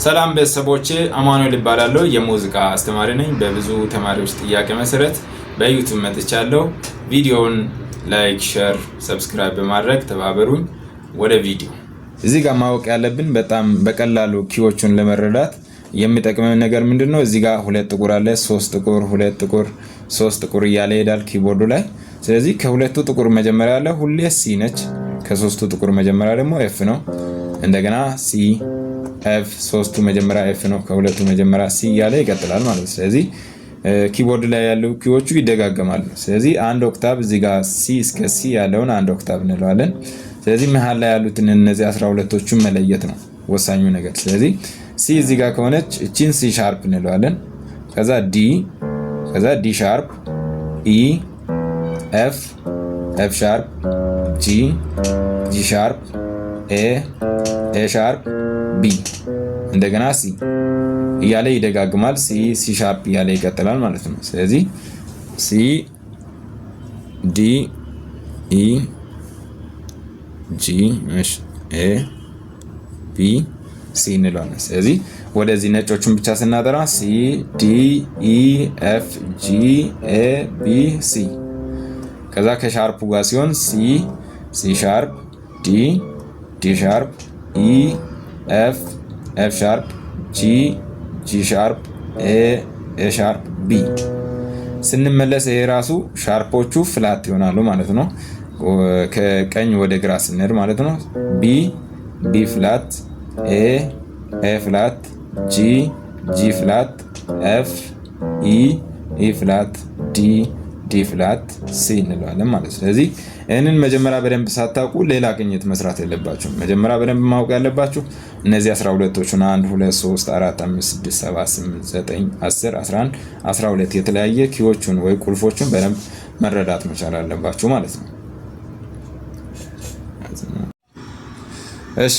ሰላም ቤተሰቦቼ አማኑኤል ይባላለሁ የሙዚቃ አስተማሪ ነኝ በብዙ ተማሪዎች ጥያቄ መሰረት በዩቲዩብ መጥቻለሁ ቪዲዮውን ላይክ ሼር ሰብስክራይብ በማድረግ ተባበሩኝ ወደ ቪዲዮ እዚህ ጋር ማወቅ ያለብን በጣም በቀላሉ ኪዎቹን ለመረዳት የሚጠቅመን ነገር ምንድነው እዚህ ጋር ሁለት ጥቁር አለ 3 ጥቁር ሁለት ጥቁር 3 ጥቁር እያለ ይሄዳል ኪቦርዱ ላይ ስለዚህ ከሁለቱ ጥቁር መጀመሪያ ያለ ሁሌ ሲ ነች ከሶስቱ ጥቁር መጀመሪያ ደግሞ ኤፍ ነው እንደገና ሲ ኤፍ ሶስቱ መጀመሪያ ኤፍ ነው ከሁለቱ መጀመሪያ ሲ እያለ ይቀጥላል ማለት ነው ስለዚህ ኪቦርድ ላይ ያለው ኪዎቹ ይደጋገማሉ ስለዚህ አንድ ኦክታቭ እዚህ ጋር ሲ እስከ ሲ ያለውን አንድ ኦክታቭ እንለዋለን ስለዚህ መሃል ላይ ያሉትን እነዚህ 12ቶቹን መለየት ነው ወሳኙ ነገር ስለዚህ ሲ እዚህ ጋር ከሆነች እቺን ሲ ሻርፕ እንለዋለን ከዛ ዲ ሻርፕ ኢ ኤፍ ኤፍ ሻርፕ ጂ ሻርፕ ኤ ሻርፕ ቢ እንደገና ሲ እያለ ይደጋግማል ሲ ሻርፕ እያለ ይቀጥላል ማለት ነው ስለዚህ ሲ ዲ ኢ ጂ ኤ ቢ ሲ እንለዋለን ስለዚህ ወደዚህ ነጮቹን ብቻ ስናጠራ ሲ ዲ ኢ ኤፍ ጂ ኤ ቢ ሲ ከዛ ከሻርፑ ጋር ሲሆን ሲ ሻርፕ ዲ ሻርፕ ኢ ኤፍ ሻርፕ ጂ ሻርፕ ኤ ሻርፕ ቢ ስንመለስ ይሄ ራሱ ሻርፖቹ ፍላት ይሆናሉ ማለት ነው ከቀኝ ወደ ግራ ስንሄድ ማለት ነው ቢ ፍላት ኤ ፍላት ጂ ፍላት ኤፍ ኢ ፍላት ዲ ፍላት ሲ እንለዋለን ማለት ነው ስለዚህ እነን መጀመሪያ በደንብ ሳታውቁ ሌላ ቅኝት መስራት የለባችሁ መጀመሪያ በደንብ ማወቅ ያለባችሁ እነዚህ 12ቶቹን 1 2 3 4 5 6 7 8 9 10 11 12 የተለያየ ኪዎቹን ወይ ቁልፎቹን በደንብ መረዳት መቻል አለባችሁ ማለት ነው እሺ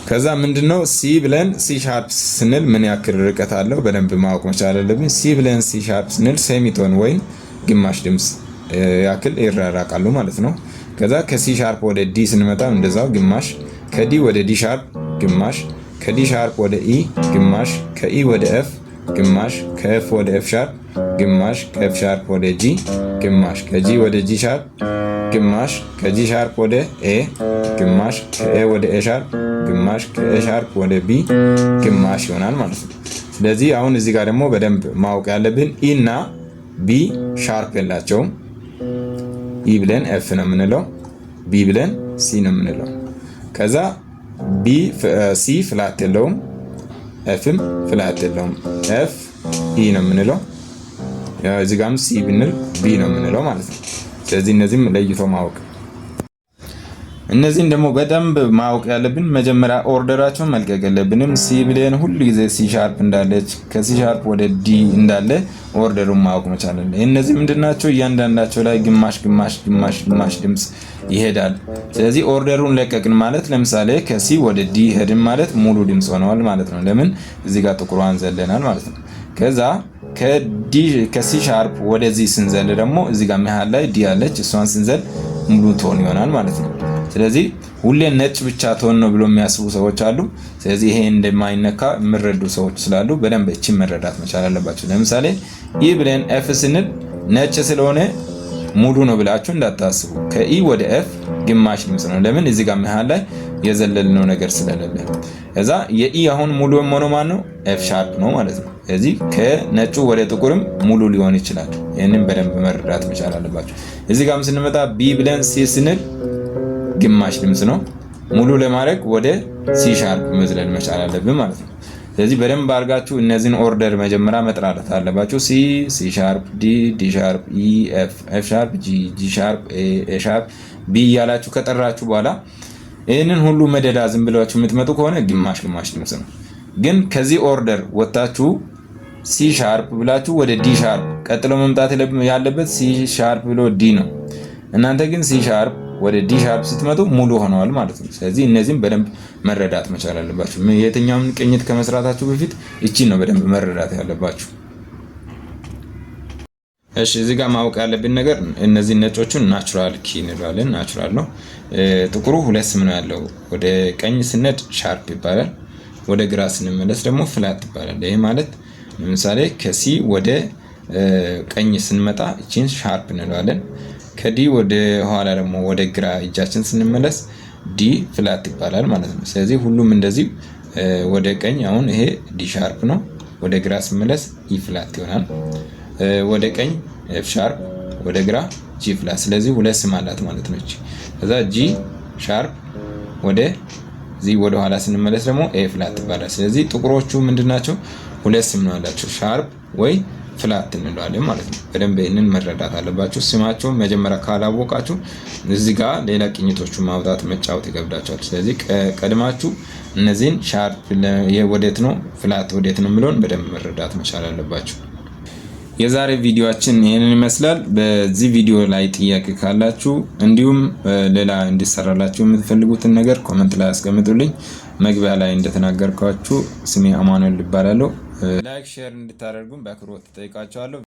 ከዛ ምንድነው ሲ ብለን ሲ ሻርፕ ስንል ምን ያክል ርቀት አለው በደንብ ማወቅ መቻል አለብን ሲ ብለን ሲ ሻርፕ ስንል ሴሚቶን ወይ ግማሽ ድምጽ ያክል ይራራቃሉ ማለት ነው ከዛ ከሲ ሻርፕ ወደ ዲ ስንመጣ እንደዛው ግማሽ ከዲ ወደ ዲ ሻርፕ ግማሽ ከዲ ሻርፕ ወደ ኢ ግማሽ ከኢ ወደ ኤፍ ግማሽ ከኤፍ ወደ ኤፍ ሻርፕ ግማሽ ከኤፍ ሻርፕ ወደ ጂ ግማሽ ከጂ ወደ ጂ ሻርፕ ግማሽ ከጂ ሻርፕ ወደ ኤ ግማሽ ከኤ ወደ ኤ ሻርፕ ግማሽ ከኤ ሻርፕ ወደ ቢ ግማሽ ይሆናል ማለት ነው ስለዚህ አሁን እዚህ ጋር ደግሞ በደንብ ማወቅ ያለብን ኢ እና ቢ ሻርፕ የላቸውም ኢ ብለን ኤፍ ነው የምንለው ቢ ብለን ሲ ነው የምንለው ከዛ ሲ ፍላት የለውም ኤፍም ፍላት የለውም ኤፍ ኢ ነው የምንለው ያው እዚህ ጋርም ሲ ብንል ቢ ነው የምንለው ማለት ነው ስለዚህ እነዚህም ለይቶ ማወቅ እነዚህን ደግሞ በደንብ ማወቅ ያለብን መጀመሪያ ኦርደራቸውን መልቀቅ የለብንም ሲ ብለን ሁሉ ጊዜ ሲ ሻርፕ እንዳለች ከሲ ሻርፕ ወደ ዲ እንዳለ ኦርደሩን ማወቅ መቻል አለ እነዚህ ምንድናቸው እያንዳንዳቸው ላይ ግማሽ ድምጽ ይሄዳል ስለዚህ ኦርደሩን ለቀቅን ማለት ለምሳሌ ከሲ ወደ ዲ ሄድን ማለት ሙሉ ድምጽ ሆነዋል ማለት ነው ለምን እዚህ ጋር ጥቁሯን ዘለናል ማለት ነው ከዛ ከሲ ሻርፕ ወደዚህ ስንዘል ደግሞ እዚህ ጋር መሃል ላይ ዲ አለች እሷን ስንዘል ሙሉ ቶን ይሆናል ማለት ነው ስለዚህ ሁሌ ነጭ ብቻ ቶን ነው ብሎ የሚያስቡ ሰዎች አሉ ስለዚህ ይሄ እንደማይነካ ምረዱ ሰዎች ስላሉ በደንብ እቺ መረዳት መቻል አለባችሁ ለምሳሌ ኢ ብለን ኤፍ ስንል ነጭ ስለሆነ ሙሉ ነው ብላችሁ እንዳታስቡ ከኢ ወደ ኤፍ ግማሽ ድምጽ ነው ለምን እዚህ ጋር መሃል ላይ የዘለልነው ነገር ስለሌለ እዛ የኢ አሁን ሙሉ ሆኖ ማን ነው ኤፍ ሻርፕ ነው ማለት ነው ስለዚህ ከነጩ ወደ ጥቁርም ሙሉ ሊሆን ይችላል ይሄንን በደንብ መረዳት መቻል አለባችሁ እዚህ ጋርም ስንመጣ ቢ ብለን ሲ ስንል ግማሽ ድምጽ ነው ሙሉ ለማድረግ ወደ ሲ ሻርፕ መዝለል መቻል አለብን ማለት ነው ስለዚህ በደንብ አድርጋችሁ እነዚህን ኦርደር መጀመሪያ መጥራት አለባችሁ ሲ ሻርፕ ዲ ሻርፕ ኢ ኤፍ ሻርፕ ጂ ሻርፕ ኤ ሻርፕ ቢ ያላችሁ ከጠራችሁ በኋላ ይሄንን ሁሉ መደዳ ዝም ብላችሁ የምትመጡ ከሆነ ግማሽ ድምጽ ነው ግን ከዚህ ኦርደር ወጣችሁ ሲ ሻርፕ ብላችሁ ወደ ዲ ሻርፕ ቀጥሎ መምጣት ያለበት ሲ ሻርፕ ብሎ ዲ ነው እናንተ ግን ሲ ሻርፕ ወደ ዲ ሻርፕ ስትመጡ ሙሉ ሆነዋል ማለት ነው ስለዚህ እነዚህን በደንብ መረዳት መቻል አለባችሁ የትኛውን ቅኝት ከመስራታችሁ በፊት እቺን ነው በደንብ መረዳት ያለባችሁ እሺ እዚህ ጋር ማወቅ ያለብን ነገር እነዚህ ነጮቹን ናቹራል ኪ እንላለን ናቹራል ነው ጥቁሩ ሁለት ስም ነው ያለው ወደ ቀኝ ስነድ ሻርፕ ይባላል ወደ ግራ ስንመለስ ደግሞ ፍላት ይባላል። ይሄ ማለት ለምሳሌ ከሲ ወደ ቀኝ ስንመጣ እቺን ሻርፕ እንለዋለን። ከዲ ወደ ኋላ ደግሞ ወደ ግራ እጃችን ስንመለስ ዲ ፍላት ይባላል ማለት ነው። ስለዚህ ሁሉም እንደዚህ ወደ ቀኝ አሁን ይሄ ዲ ሻርፕ ነው። ወደ ግራ ስንመለስ ኢ ፍላት ይሆናል። ወደ ቀኝ ኤፍ ሻርፕ፣ ወደ ግራ ጂ ፍላት። ስለዚህ ሁለት ስም አላት ማለት ነው። ከዛ ጂ ሻርፕ ወደ ዚ ወደ ኋላ ስንመለስ ደግሞ ኤ ፍላት ይባላል። ስለዚህ ጥቁሮቹ ምንድናቸው? ሁለት ስም ነው ያላቸው፣ ሻርፕ ወይ ፍላት እንለዋለን ማለት ነው። በደንብ ይሄንን መረዳት አለባችሁ። ስማቸውን መጀመሪያ ካላወቃችሁ እዚህ ጋር ሌላ ቅኝቶቹን ማውጣት መጫወት ይገብዳቸዋል። ስለዚህ ቀድማችሁ እነዚህን ሻርፕ ወዴት ነው ፍላት ወዴት ነው የሚለውን በደንብ መረዳት መቻል አለባችሁ። የዛሬ ቪዲዮአችን ይሄንን ይመስላል። በዚህ ቪዲዮ ላይ ጥያቄ ካላችሁ እንዲሁም ሌላ እንዲሰራላችሁ የምትፈልጉትን ነገር ኮሜንት ላይ አስቀምጡልኝ። መግቢያ ላይ እንደተናገርኳችሁ ስሜ አማኑኤል ይባላል። ላይክ ሼር እንድታደርጉን በአክብሮት ተጠይቃችኋለሁ።